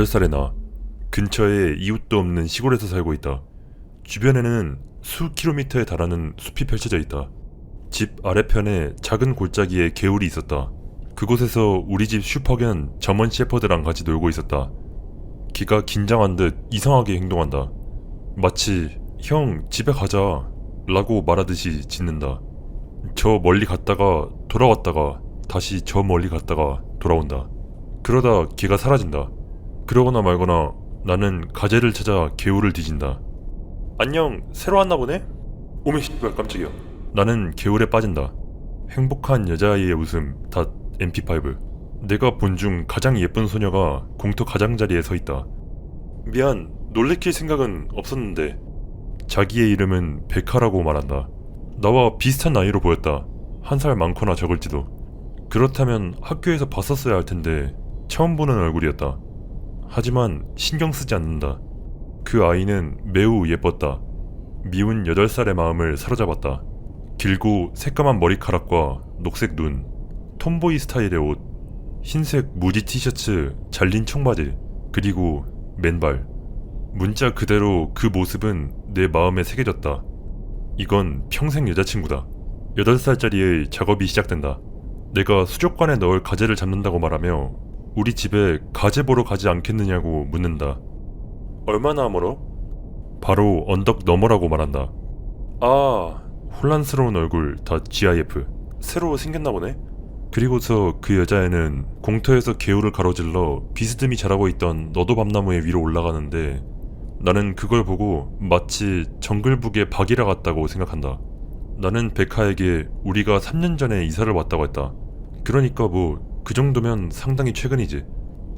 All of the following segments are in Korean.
8살의 나. 근처에 이웃도 없는 시골에서 살고 있다. 주변에는 수 킬로미터에 달하는 숲이 펼쳐져 있다. 집 아래편에 작은 골짜기에 개울이 있었다. 그곳에서 우리 집 슈퍼견 저먼 셰퍼드랑 같이 놀고 있었다. 걔가 긴장한 듯 이상하게 행동한다. 마치 형 집에 가자 라고 말하듯이 짖는다. 저 멀리 갔다가 돌아왔다가 다시 저 멀리 갔다가 돌아온다. 그러다 걔가 사라진다. 그러거나 말거나 나는 가재를 찾아 개울을 뒤진다. 안녕, 새로 왔나 보네? 오메 씨발 깜짝이야. 나는 개울에 빠진다. 행복한 여자아이의 웃음 MP5. 내가 본 중 가장 예쁜 소녀가 공터 가장자리에 서 있다. 미안, 놀래킬 생각은 없었는데. 자기의 이름은 베카라고 말한다. 나와 비슷한 나이로 보였다. 1살 많거나 적을지도. 그렇다면 학교에서 봤었어야 할 텐데 처음 보는 얼굴이었다. 하지만 신경 쓰지 않는다. 그 아이는 매우 예뻤다. 미운 8살의 마음을 사로잡았다. 길고 새까만 머리카락과 녹색 눈, 톰보이 스타일의 옷, 흰색 무지 티셔츠, 잘린 청바지, 그리고 맨발. 문자 그대로 그 모습은 내 마음에 새겨졌다. 이건 평생 여자친구다. 8살짜리의 작업이 시작된다. 내가 수족관에 넣을 가재를 잡는다고 말하며 우리 집에 가재 보러 가지 않겠느냐고 묻는다. 얼마나 멀어? 바로 언덕 너머라고 말한다. 아, 혼란스러운 얼굴 GIF. 새로 생겼나 보네? 그리고서 그 여자애는 공터에서 개울을 가로질러 비스듬히 자라고 있던 너도밤나무의 위로 올라가는데 나는 그걸 보고 마치 정글북의 바기라 같다고 생각한다. 나는 베카에게 우리가 3년 전에 이사를 왔다고 했다. 그러니까 뭐 그 정도면 상당히 최근이지.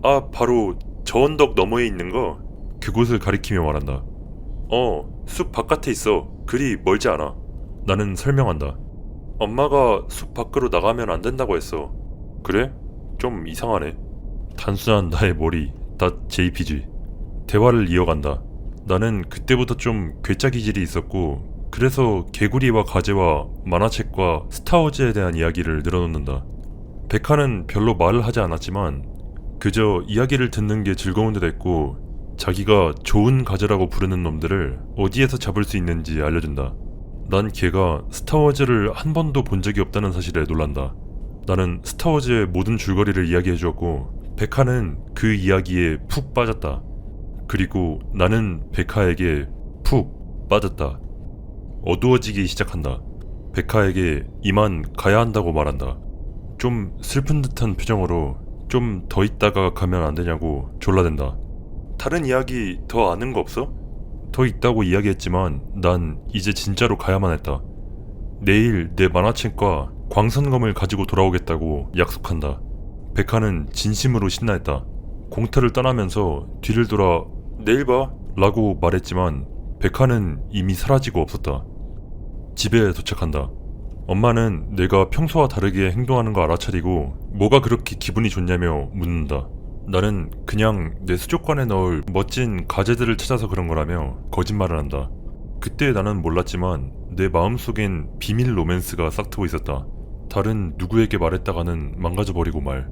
아, 바로 저 언덕 너머에 있는 거? 그곳을 가리키며 말한다. 숲 바깥에 있어. 그리 멀지 않아. 나는 설명한다. 엄마가 숲 밖으로 나가면 안 된다고 했어. 그래? 좀 이상하네. 단순한 나의 머리 .jpg. 대화를 이어간다. 나는 그때부터 좀 괴짜 기질이 있었고 그래서 개구리와 가재와 만화책과 스타워즈에 대한 이야기를 늘어놓는다. 베카는 별로 말을 하지 않았지만 그저 이야기를 듣는 게 즐거운 듯 했고 자기가 좋은 가재라고 부르는 놈들을 어디에서 잡을 수 있는지 알려준다. 난 걔가 스타워즈를 한 번도 본 적이 없다는 사실에 놀란다. 나는 스타워즈의 모든 줄거리를 이야기해주었고 베카는 그 이야기에 푹 빠졌다. 그리고 나는 베카에게 푹 빠졌다. 어두워지기 시작한다. 베카에게 이만 가야 한다고 말한다. 좀 슬픈 듯한 표정으로 좀 더 있다가 가면 안 되냐고 졸라댄다. 다른 이야기 더 아는 거 없어? 더 있다고 이야기했지만 난 이제 진짜로 가야만 했다. 내일 내 만화책과 광선검을 가지고 돌아오겠다고 약속한다. 베카는 진심으로 신나했다. 공터를 떠나면서 뒤를 돌아 내일 봐 라고 말했지만 베카는 이미 사라지고 없었다. 집에 도착한다. 엄마는 내가 평소와 다르게 행동하는 거 알아차리고 뭐가 그렇게 기분이 좋냐며 묻는다. 나는 그냥 내 수족관에 넣을 멋진 가재들을 찾아서 그런 거라며 거짓말을 한다. 그때 나는 몰랐지만 내 마음속엔 비밀 로맨스가 싹트고 있었다. 다른 누구에게 말했다가는 망가져버리고 말.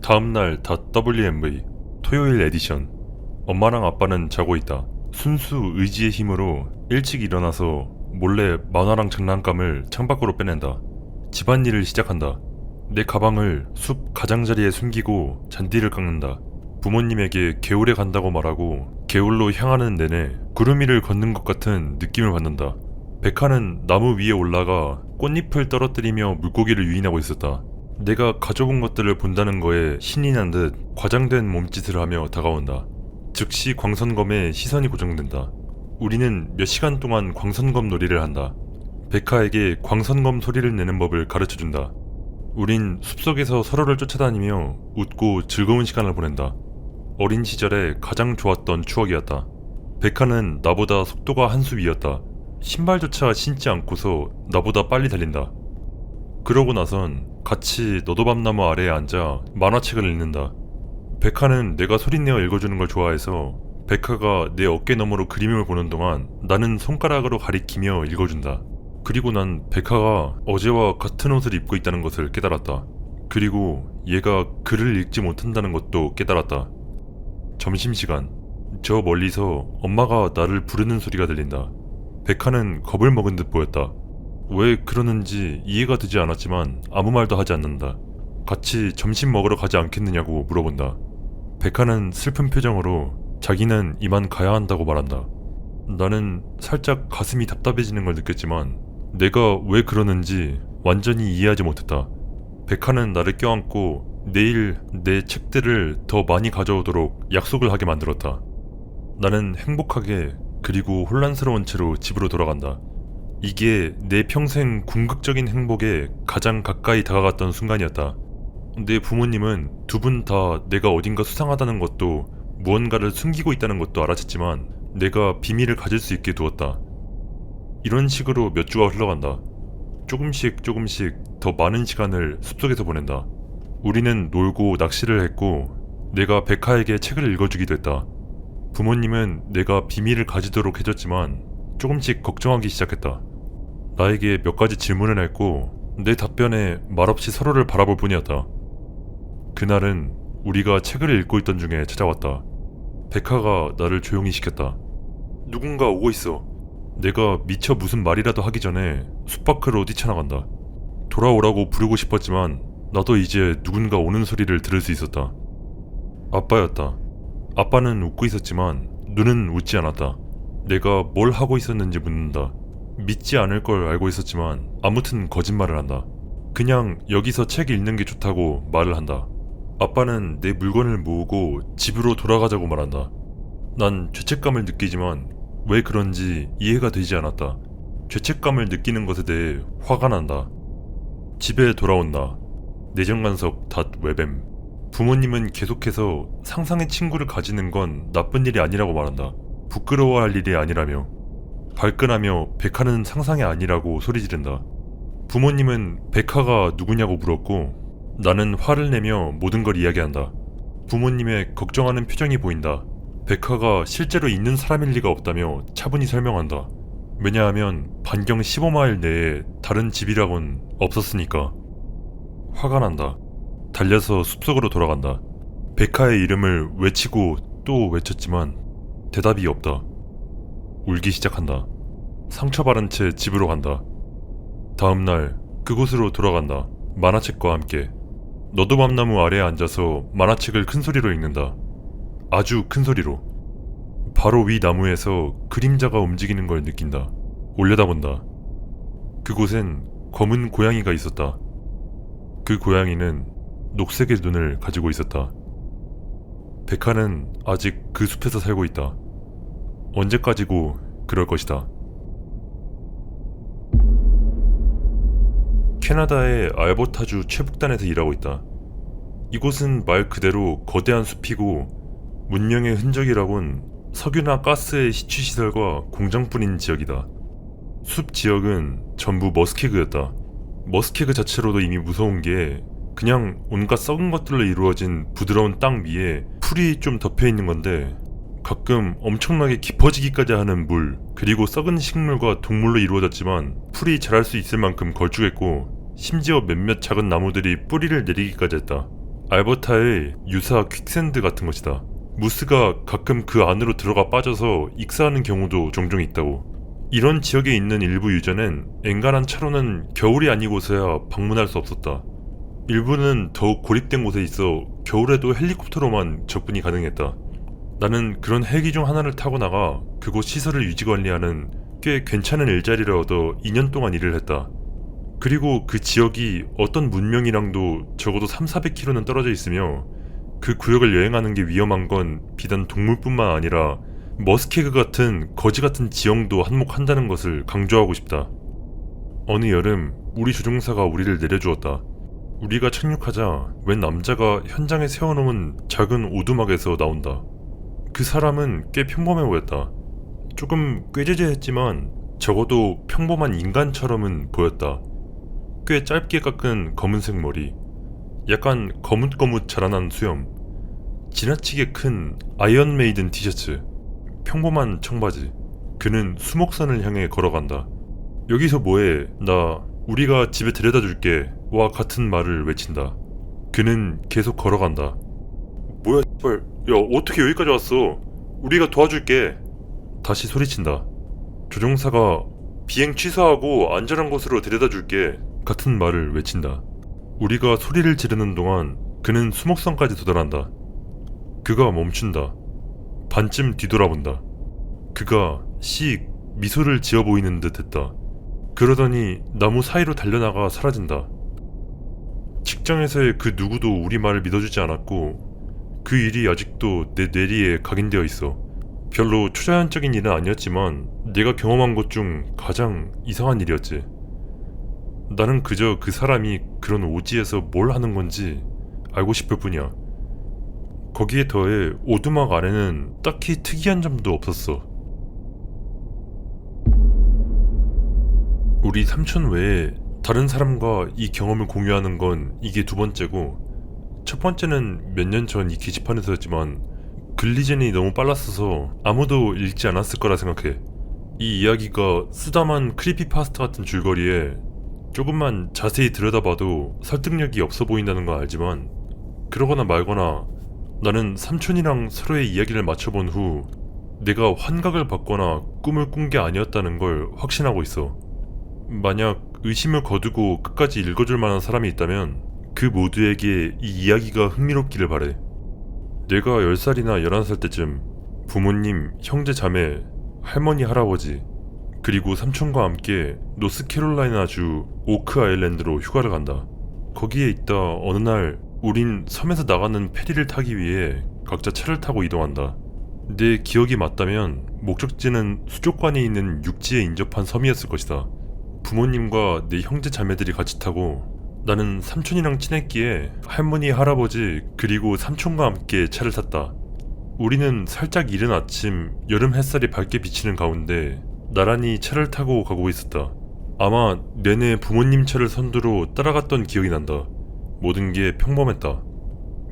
다음날 .wmv 토요일 에디션. 엄마랑 아빠는 자고 있다. 순수 의지의 힘으로 일찍 일어나서 몰래 만화랑 장난감을 창밖으로 빼낸다. 집안일을 시작한다. 내 가방을 숲 가장자리에 숨기고 잔디를 깎는다. 부모님에게 개울에 간다고 말하고 개울로 향하는 내내 구름 위를 걷는 것 같은 느낌을 받는다. 베카는 나무 위에 올라가 꽃잎을 떨어뜨리며 물고기를 유인하고 있었다. 내가 가져본 것들을 본다는 거에 신이 난 듯 과장된 몸짓을 하며 다가온다. 즉시 광선검에 시선이 고정된다. 우리는 몇 시간 동안 광선검 놀이를 한다. 베카에게 광선검 소리를 내는 법을 가르쳐준다. 우린 숲속에서 서로를 쫓아다니며 웃고 즐거운 시간을 보낸다. 어린 시절에 가장 좋았던 추억이었다. 베카는 나보다 속도가 한 수 위였다. 신발조차 신지 않고서 나보다 빨리 달린다. 그러고 나선 같이 너도밤나무 아래에 앉아 만화책을 읽는다. 베카는 내가 소리내어 읽어주는 걸 좋아해서 베카가 내 어깨 너머로 그림을 보는 동안 나는 손가락으로 가리키며 읽어준다. 그리고 난 베카가 어제와 같은 옷을 입고 있다는 것을 깨달았다. 그리고 얘가 글을 읽지 못한다는 것도 깨달았다. 점심시간. 저 멀리서 엄마가 나를 부르는 소리가 들린다. 백화는 겁을 먹은 듯 보였다. 왜 그러는지 이해가 되지 않았지만 아무 말도 하지 않는다. 같이 점심 먹으러 가지 않겠느냐고 물어본다. 백화는 슬픈 표정으로 자기는 이만 가야 한다고 말한다. 나는 살짝 가슴이 답답해지는 걸 느꼈지만 내가 왜 그러는지 완전히 이해하지 못했다. 백화는 나를 껴안고 내일 내 책들을 더 많이 가져오도록 약속을 하게 만들었다. 나는 행복하게 그리고 혼란스러운 채로 집으로 돌아간다. 이게 내 평생 궁극적인 행복에 가장 가까이 다가갔던 순간이었다. 내 부모님은 두 분 다 내가 어딘가 수상하다는 것도 무언가를 숨기고 있다는 것도 알아챘지만 내가 비밀을 가질 수 있게 두었다. 이런 식으로 몇 주가 흘러간다. 조금씩 더 많은 시간을 숲속에서 보낸다. 우리는 놀고 낚시를 했고 내가 백화에게 책을 읽어주기도 했다. 부모님은 내가 비밀을 가지도록 해줬지만 조금씩 걱정하기 시작했다. 나에게 몇 가지 질문을 했고 내 답변에 말없이 서로를 바라볼 뿐이었다. 그날은 우리가 책을 읽고 있던 중에 찾아왔다. 백화가 나를 조용히 시켰다. 누군가 오고 있어. 내가 미처 무슨 말이라도 하기 전에 숲 밖으로 뛰쳐나간다. 돌아오라고 부르고 싶었지만 나도 이제 누군가 오는 소리를 들을 수 있었다. 아빠였다. 아빠는 웃고 있었지만 눈은 웃지 않았다. 내가 뭘 하고 있었는지 묻는다. 믿지 않을 걸 알고 있었지만 아무튼 거짓말을 한다. 그냥 여기서 책 읽는 게 좋다고 말을 한다. 아빠는 내 물건을 모으고 집으로 돌아가자고 말한다. 난 죄책감을 느끼지만 왜 그런지 이해가 되지 않았다. 죄책감을 느끼는 것에 대해 화가 난다. 집에 돌아온다. 내정관석 웹엠. 부모님은 계속해서 상상의 친구를 가지는 건 나쁜 일이 아니라고 말한다. 부끄러워할 일이 아니라며. 발끈하며 백화는 상상이 아니라고 소리 지른다. 부모님은 백화가 누구냐고 물었고 나는 화를 내며 모든 걸 이야기한다. 부모님의 걱정하는 표정이 보인다. 백화가 실제로 있는 사람일 리가 없다며 차분히 설명한다. 왜냐하면 반경 15마일 내에 다른 집이라곤 없었으니까. 화가 난다. 달려서 숲속으로 돌아간다. 백화의 이름을 외치고 또 외쳤지만 대답이 없다. 울기 시작한다. 상처받은 채 집으로 간다. 다음날 그곳으로 돌아간다. 만화책과 함께. 너도밤나무 아래에 앉아서 만화책을 큰 소리로 읽는다. 아주 큰 소리로. 바로 위 나무에서 그림자가 움직이는 걸 느낀다. 올려다본다. 그곳엔 검은 고양이가 있었다. 그 고양이는 녹색의 눈을 가지고 있었다. 백화는 아직 그 숲에서 살고 있다. 언제까지고 그럴 것이다. 캐나다의 알버타주 최북단에서 일하고 있다. 이곳은 말 그대로 거대한 숲이고 문명의 흔적이라곤 석유나 가스의 시추시설과 공장뿐인 지역이다. 숲 지역은 전부 머스케그였다. 머스케그 자체로도 이미 무서운 게 그냥 온갖 썩은 것들로 이루어진 부드러운 땅 위에 풀이 좀 덮여있는 건데 가끔 엄청나게 깊어지기까지 하는 물, 그리고 썩은 식물과 동물로 이루어졌지만 풀이 자랄 수 있을 만큼 걸쭉했고 심지어 몇몇 작은 나무들이 뿌리를 내리기까지 했다. 알버타의 유사 퀵샌드 같은 것이다. 무스가 가끔 그 안으로 들어가 빠져서 익사하는 경우도 종종 있다고. 이런 지역에 있는 일부 유저는 엔간한 차로는 겨울이 아니고서야 방문할 수 없었다. 일부는 더욱 고립된 곳에 있어 겨울에도 헬리콥터로만 접근이 가능했다. 나는 그런 헬기 중 하나를 타고 나가 그곳 시설을 유지관리하는 꽤 괜찮은 일자리를 얻어 2년 동안 일을 했다. 그리고 그 지역이 어떤 문명이랑도 적어도 3,400km는 떨어져 있으며 그 구역을 여행하는 게 위험한 건 비단 동물뿐만 아니라 머스케그 같은 거지 같은 지형도 한몫한다는 것을 강조하고 싶다. 어느 여름 우리 조종사가 우리를 내려주었다. 우리가 착륙하자 웬 남자가 현장에 세워놓은 작은 오두막에서 나온다. 그 사람은 꽤 평범해 보였다. 조금 꾀죄죄했지만 적어도 평범한 인간처럼은 보였다. 꽤 짧게 깎은 검은색 머리, 약간 거뭇거뭇 자라난 수염, 지나치게 큰 아이언 메이든 티셔츠, 평범한 청바지. 그는 수목산을 향해 걸어간다. 여기서 뭐해? 나 우리가 집에 데려다 줄게 와 같은 말을 외친다. 그는 계속 걸어간다. 뭐야 씨발, 야, 어떻게 여기까지 왔어? 우리가 도와줄게. 다시 소리친다. 조종사가 비행 취소하고 안전한 곳으로 데려다 줄게 같은 말을 외친다. 우리가 소리를 지르는 동안 그는 수목선까지 도달한다. 그가 멈춘다. 반쯤 뒤돌아본다. 그가 씩 미소를 지어 보이는 듯 했다. 그러더니 나무 사이로 달려나가 사라진다. 직장에서의 그 누구도 우리 말을 믿어주지 않았고 그 일이 아직도 내 뇌리에 각인되어 있어. 별로 초자연적인 일은 아니었지만 내가 경험한 것 중 가장 이상한 일이었지. 나는 그저 그 사람이 그런 오지에서 뭘 하는 건지 알고 싶을 뿐이야. 거기에 더해 오두막 안에는 딱히 특이한 점도 없었어. 우리 삼촌 외에 다른 사람과 이 경험을 공유하는 건 이게 두 번째고, 첫 번째는 몇 년 전 이 게시판에서였지만 글리젠이 너무 빨랐어서 아무도 읽지 않았을 거라 생각해. 이 이야기가 쓰다만 크리피파스타 같은 줄거리에 조금만 자세히 들여다봐도 설득력이 없어 보인다는 건 알지만, 그러거나 말거나 나는 삼촌이랑 서로의 이야기를 맞춰본 후 내가 환각을 받거나 꿈을 꾼 게 아니었다는 걸 확신하고 있어. 만약 의심을 거두고 끝까지 읽어줄 만한 사람이 있다면 그 모두에게 이 이야기가 흥미롭기를 바래. 내가 10살이나 11살 때쯤 부모님, 형제, 자매, 할머니, 할아버지 그리고 삼촌과 함께 노스캐롤라이나주 오크 아일랜드로 휴가를 간다. 거기에 있다 어느 날 우린 섬에서 나가는 페리를 타기 위해 각자 차를 타고 이동한다. 내 기억이 맞다면 목적지는 수족관에 있는 육지에 인접한 섬이었을 것이다. 부모님과 내 형제 자매들이 같이 타고 나는 삼촌이랑 친했기에 할머니, 할아버지 그리고 삼촌과 함께 차를 탔다. 우리는 살짝 이른 아침 여름 햇살이 밝게 비치는 가운데 나란히 차를 타고 가고 있었다. 아마 내내 부모님 차를 선두로 따라갔던 기억이 난다. 모든 게 평범했다.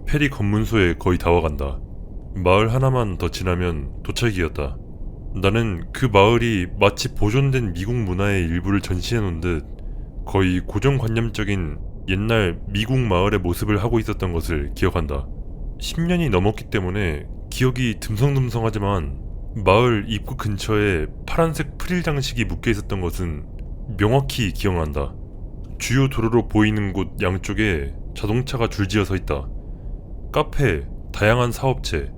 페리 검문소에 거의 다 와간다. 마을 하나만 더 지나면 도착이었다. 나는 그 마을이 마치 보존된 미국 문화의 일부를 전시해놓은 듯 거의 고정관념적인 옛날 미국 마을의 모습을 하고 있었던 것을 기억한다. 10년이 넘었기 때문에 기억이 듬성듬성하지만 마을 입구 근처에 파란색 프릴 장식이 묶여 있었던 것은 명확히 기억난다. 주요 도로로 보이는 곳 양쪽에 자동차가 줄지어 서 있다. 카페, 다양한 사업체,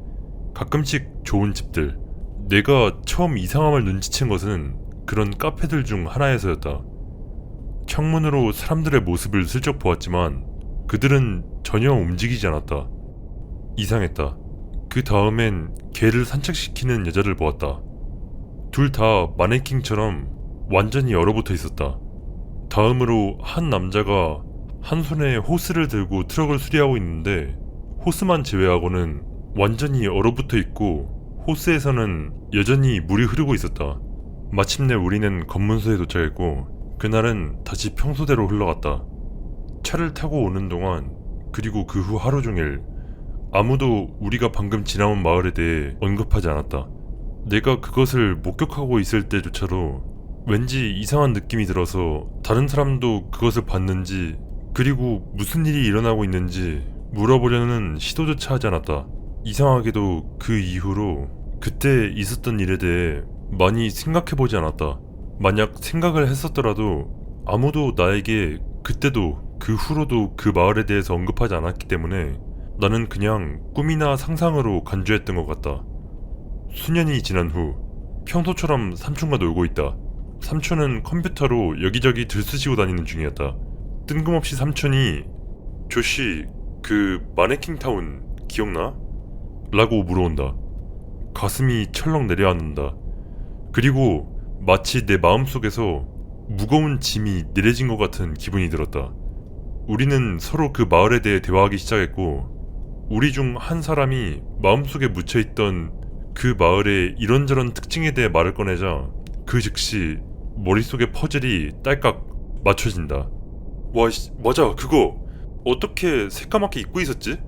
가끔씩 좋은 집들. 내가 처음 이상함을 눈치챈 것은 그런 카페들 중 하나에서였다. 창문으로 사람들의 모습을 슬쩍 보았지만 그들은 전혀 움직이지 않았다. 이상했다. 그 다음엔 개를 산책시키는 여자를 보았다. 둘 다 마네킹처럼 완전히 얼어붙어 있었다. 다음으로 한 남자가 한 손에 호스를 들고 트럭을 수리하고 있는데 호스만 제외하고는 완전히 얼어붙어 있고 호스에서는 여전히 물이 흐르고 있었다. 마침내 우리는 검문소에 도착했고 그날은 다시 평소대로 흘러갔다. 차를 타고 오는 동안 그리고 그 후 하루 종일 아무도 우리가 방금 지나온 마을에 대해 언급하지 않았다. 내가 그것을 목격하고 있을 때조차도 왠지 이상한 느낌이 들어서 다른 사람도 그것을 봤는지 그리고 무슨 일이 일어나고 있는지 물어보려는 시도조차 하지 않았다. 이상하게도 그 이후로 그때 있었던 일에 대해 많이 생각해보지 않았다. 만약 생각을 했었더라도 아무도 나에게 그때도 그 후로도 그 마을에 대해서 언급하지 않았기 때문에 나는 그냥 꿈이나 상상으로 간주했던 것 같다. 수년이 지난 후 평소처럼 삼촌과 놀고 있다. 삼촌은 컴퓨터로 여기저기 들쑤시고 다니는 중이었다. 뜬금없이 삼촌이 조씨, 그 마네킹타운 기억나? 라고 물어온다. 가슴이 철렁 내려앉는다. 그리고 마치 내 마음속에서 무거운 짐이 내려진 것 같은 기분이 들었다. 우리는 서로 그 마을에 대해 대화하기 시작했고 우리 중 한 사람이 마음속에 묻혀있던 그 마을의 이런저런 특징에 대해 말을 꺼내자 그 즉시 머릿속의 퍼즐이 딸깍 맞춰진다. 와, 맞아, 그거 어떻게 새까맣게 잊고 있었지?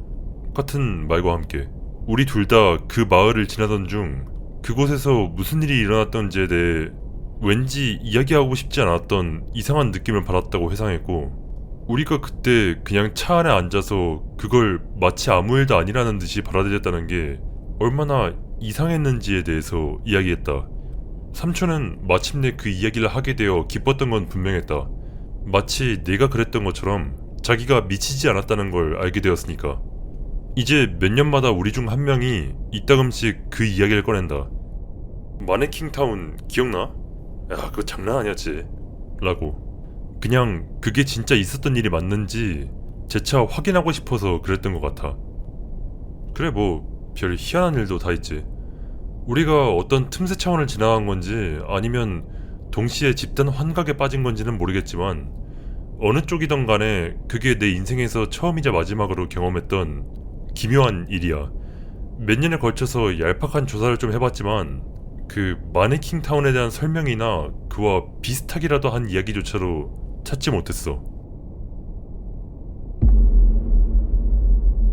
같은 말과 함께 우리 둘 다 그 마을을 지나던 중 그곳에서 무슨 일이 일어났던지에 대해 왠지 이야기하고 싶지 않았던 이상한 느낌을 받았다고 회상했고 우리가 그때 그냥 차 안에 앉아서 그걸 마치 아무 일도 아니라는 듯이 받아들였다는 게 얼마나 이상했는지에 대해서 이야기했다. 삼촌은 마침내 그 이야기를 하게 되어 기뻤던 건 분명했다. 마치 내가 그랬던 것처럼 자기가 미치지 않았다는 걸 알게 되었으니까. 이제 몇 년마다 우리 중 한 명이 이따금씩 그 이야기를 꺼낸다. 마네킹타운 기억나? 야, 그거 장난 아니었지 라고. 그냥 그게 진짜 있었던 일이 맞는지 재차 확인하고 싶어서 그랬던 것 같아. 그래, 뭐 별 희한한 일도 다 있지. 우리가 어떤 틈새 차원을 지나간 건지 아니면 동시에 집단 환각에 빠진 건지는 모르겠지만 어느 쪽이든 간에 그게 내 인생에서 처음이자 마지막으로 경험했던 기묘한 일이야. 몇 년에 걸쳐서 얄팍한 조사를 좀 해봤지만 그 마네킹타운에 대한 설명이나 그와 비슷하기라도 한 이야기조차도 찾지 못했어.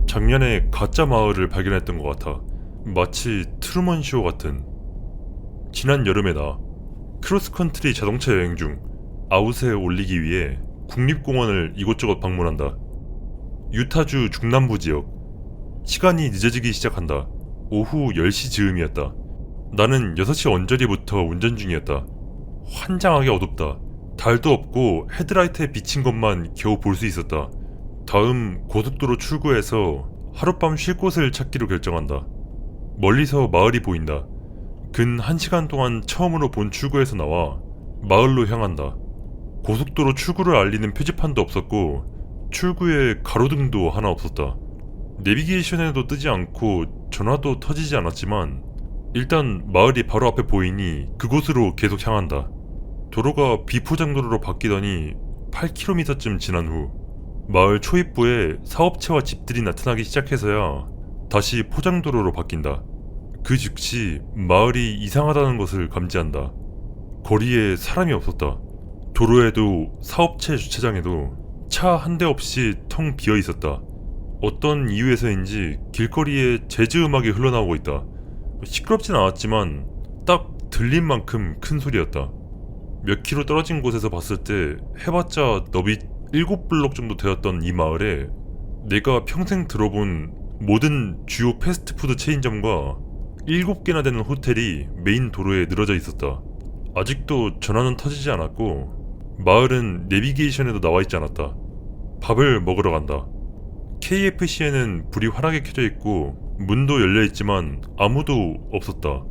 작년에 가짜 마을을 발견했던 것 같아. 마치 트루먼 쇼 같은. 지난 여름에 나 크로스컨트리 자동차 여행 중 아웃에 올리기 위해 국립공원을 이곳저곳 방문한다. 유타주 중남부 지역. 시간이 늦어지기 시작한다. 오후 10시 즈음이었다. 나는 6시 언저리부터 운전 중이었다. 환장하게 어둡다. 달도 없고 헤드라이트에 비친 것만 겨우 볼 수 있었다. 다음 고속도로 출구에서 하룻밤 쉴 곳을 찾기로 결정한다. 멀리서 마을이 보인다. 근 1시간 동안 처음으로 본 출구에서 나와 마을로 향한다. 고속도로 출구를 알리는 표지판도 없었고 출구에 가로등도 하나 없었다. 내비게이션에도 뜨지 않고 전화도 터지지 않았지만 일단 마을이 바로 앞에 보이니 그곳으로 계속 향한다. 도로가 비포장도로로 바뀌더니 8km쯤 지난 후 마을 초입부에 사업체와 집들이 나타나기 시작해서야 다시 포장도로로 바뀐다. 그 즉시 마을이 이상하다는 것을 감지한다. 거리에 사람이 없었다. 도로에도 사업체 주차장에도 차 한 대 없이 텅 비어 있었다. 어떤 이유에서인지 길거리에 재즈 음악이 흘러나오고 있다. 시끄럽진 않았지만 딱 들린 만큼 큰 소리였다. 몇 킬로 떨어진 곳에서 봤을 때 해봤자 너비 7블록 정도 되었던 이 마을에 내가 평생 들어본 모든 주요 패스트푸드 체인점과 7개나 되는 호텔이 메인 도로에 늘어져 있었다. 아직도 전화는 터지지 않았고 마을은 내비게이션에도 나와있지 않았다. 밥을 먹으러 간다. KFC에는 불이 환하게 켜져 있고 문도 열려있지만 아무도 없었다.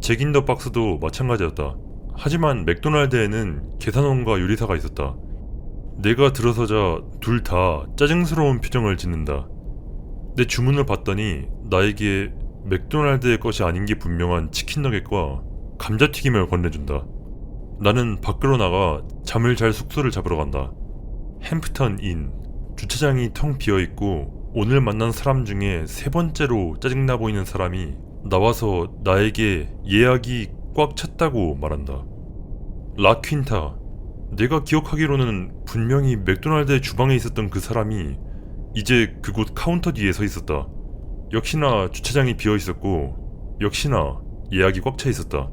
잭인더 박스도 마찬가지였다. 하지만 맥도날드에는 계산원과 요리사가 있었다. 내가 들어서자 둘 다 짜증스러운 표정을 짓는다. 내 주문을 봤더니 나에게 맥도날드의 것이 아닌 게 분명한 치킨 너겟과 감자튀김을 건네준다. 나는 밖으로 나가 잠을 잘 숙소를 잡으러 간다. 햄프턴 인. 주차장이 텅 비어있고 오늘 만난 사람 중에 3번째로 짜증나 보이는 사람이 나와서 나에게 예약이 꽉 찼다고 말한다. 라퀸타. 내가 기억하기로는 분명히 맥도날드의 주방에 있었던 그 사람이 이제 그곳 카운터 뒤에 서 있었다. 역시나 주차장이 비어있었고 역시나 예약이 꽉 차 있었다.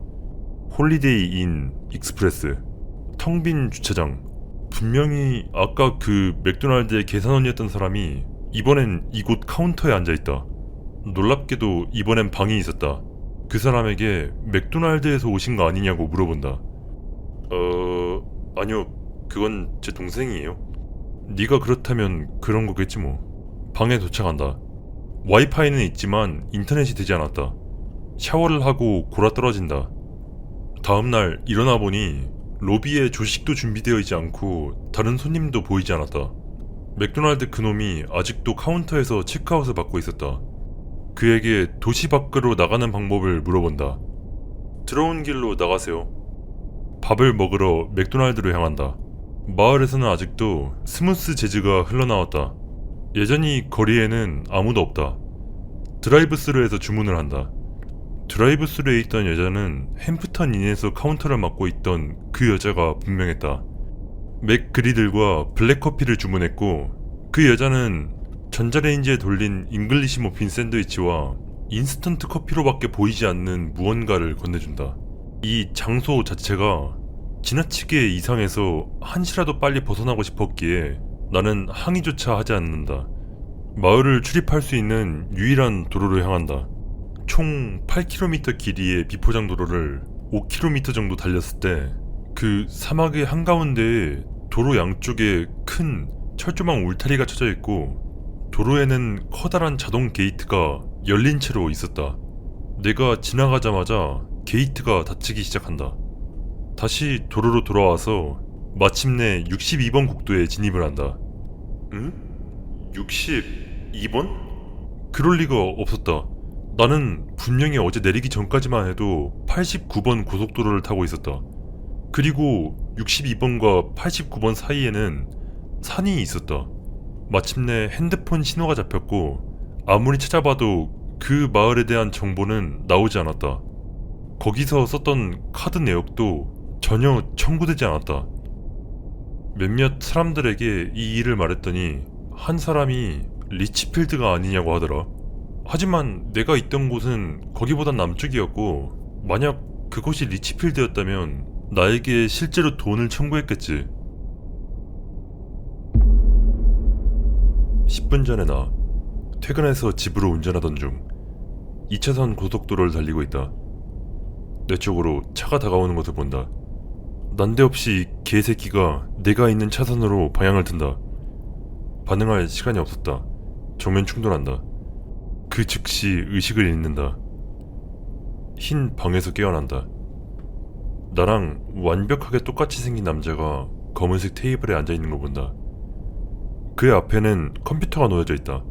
홀리데이 인 익스프레스. 텅 빈 주차장. 분명히 아까 그 맥도날드의 계산원이었던 사람이 이번엔 이곳 카운터에 앉아있다. 놀랍게도 이번엔 방이 있었다. 그 사람에게 맥도날드에서 오신 거 아니냐고 물어본다. 아니요, 그건 제 동생이에요. 네가 그렇다면 그런 거겠지 뭐. 방에 도착한다. 와이파이는 있지만 인터넷이 되지 않았다. 샤워를 하고 골아떨어진다. 다음날 일어나 보니 로비에 조식도 준비되어 있지 않고 다른 손님도 보이지 않았다. 맥도날드 그놈이 아직도 카운터에서 체크아웃을 받고 있었다. 그에게 도시 밖으로 나가는 방법을 물어본다. 들어온 길로 나가세요. 밥을 먹으러 맥도날드로 향한다. 마을에서는 아직도 스무스 재즈가 흘러나왔다. 여전히 거리에는 아무도 없다. 드라이브스루에서 주문을 한다. 드라이브스루에 있던 여자는 햄프턴 인에서 카운터를 맡고 있던 그 여자가 분명했다. 맥그리들과 블랙커피를 주문했고 그 여자는 전자레인지에 돌린 잉글리시 머핀 샌드위치와 인스턴트 커피로밖에 보이지 않는 무언가를 건네준다. 이 장소 자체가 지나치게 이상해서 한시라도 빨리 벗어나고 싶었기에 나는 항의조차 하지 않는다. 마을을 출입할 수 있는 유일한 도로로 향한다. 총 8km 길이의 비포장 도로를 5km 정도 달렸을 때 그 사막의 한가운데에 도로 양쪽에 큰 철조망 울타리가 쳐져 있고 도로에는 커다란 자동 게이트가 열린 채로 있었다. 내가 지나가자마자 게이트가 닫히기 시작한다. 다시 도로로 돌아와서 마침내 62번 국도에 진입을 한다. 응? 62번? 그럴 리가 없었다. 나는 분명히 어제 내리기 전까지만 해도 89번 고속도로를 타고 있었다. 그리고 62번과 89번 사이에는 산이 있었다. 마침내 핸드폰 신호가 잡혔고 아무리 찾아봐도 그 마을에 대한 정보는 나오지 않았다. 거기서 썼던 카드 내역도 전혀 청구되지 않았다. 몇몇 사람들에게 이 일을 말했더니 한 사람이 리치필드가 아니냐고 하더라. 하지만 내가 있던 곳은 거기보단 남쪽이었고 만약 그곳이 리치필드였다면 나에게 실제로 돈을 청구했겠지. 10분 전에 나 퇴근해서 집으로 운전하던 중 2차선 고속도로를 달리고 있다. 내 쪽으로 차가 다가오는 것을 본다. 난데없이 개새끼가 내가 있는 차선으로 방향을 든다. 반응할 시간이 없었다. 정면 충돌한다. 그 즉시 의식을 잃는다. 흰 방에서 깨어난다. 나랑 완벽하게 똑같이 생긴 남자가 검은색 테이블에 앉아있는 걸 본다. 그의 앞에는 컴퓨터가 놓여져 있다.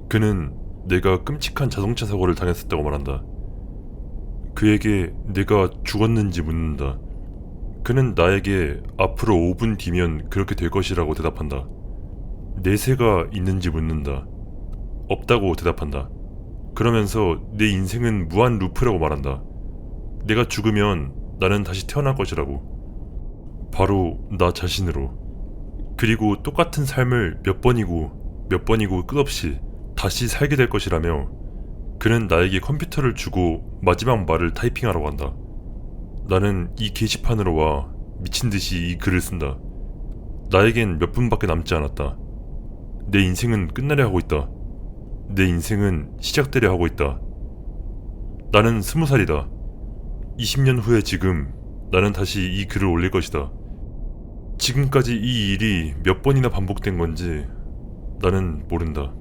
그는 내가 끔찍한 자동차 사고를 당했었다고 말한다. 그에게 내가 죽었는지 묻는다. 그는 나에게 앞으로 5분 뒤면 그렇게 될 것이라고 대답한다. 내세가 있는지 묻는다. 없다고 대답한다. 그러면서 내 인생은 무한 루프라고 말한다. 내가 죽으면 나는 다시 태어날 것이라고. 바로 나 자신으로. 그리고 똑같은 삶을 몇 번이고 끝없이 다시 살게 될 것이라며 그는 나에게 컴퓨터를 주고 마지막 말을 타이핑하라고 한다. 나는 이 게시판으로 와 미친듯이 이 글을 쓴다. 나에겐 몇 분밖에 남지 않았다. 내 인생은 끝나려 하고 있다. 내 인생은 시작되려 하고 있다. 나는 20살이다. 20년 후에 지금 나는 다시 이 글을 올릴 것이다. 지금까지 이 일이 몇 번이나 반복된 건지 나는 모른다.